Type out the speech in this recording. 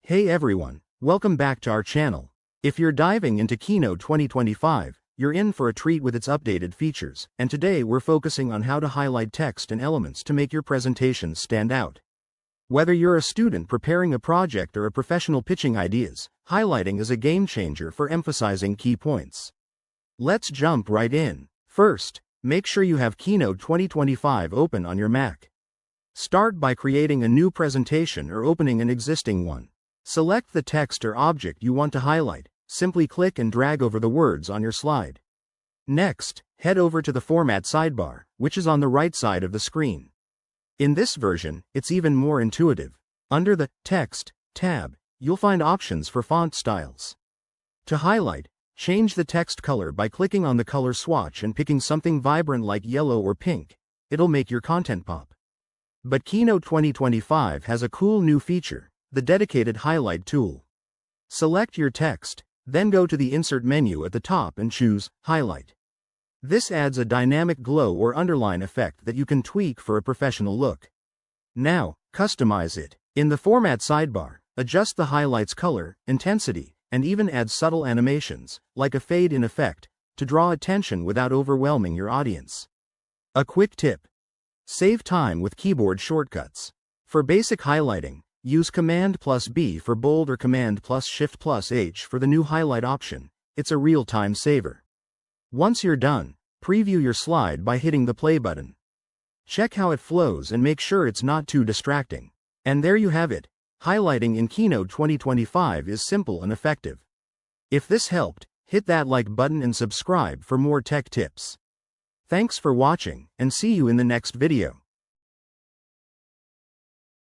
Hey everyone, welcome back to our channel. If you're diving into Keynote 2025, you're in for a treat with its updated features, and today we're focusing on how to highlight text and elements to make your presentations stand out. Whether you're a student preparing a project or a professional pitching ideas, highlighting is a game changer for emphasizing key points. Let's jump right in. First, make sure you have Keynote 2025 open on your Mac. Start by creating a new presentation or opening an existing one. Select the text or object you want to highlight. Simply click and drag over the words on your slide. Next, head over to the Format sidebar, which is on the right side of the screen. In this version, it's even more intuitive. Under the Text tab, you'll find options for font styles. To highlight, change the text color by clicking on the color swatch and picking something vibrant like yellow or pink. It'll make your content pop. But Keynote 2025 has a cool new feature: the dedicated highlight tool. Select your text, then go to the Insert menu at the top and choose Highlight. This adds a dynamic glow or underline effect that you can tweak for a professional look. Now, customize it. In the Format sidebar, adjust the highlight's color, intensity, and even add subtle animations, like a fade-in effect, to draw attention without overwhelming your audience. A quick tip: save time with keyboard shortcuts. For basic highlighting, use Command+B for bold or Command+Shift+H for the new highlight option. It's a real time saver. Once you're done, preview your slide by hitting the play button. Check how it flows and make sure it's not too distracting. And there you have it. Highlighting in Keynote 2025 is simple and effective. If this helped, hit that like button and subscribe for more tech tips. Thanks for watching, and see you in the next video.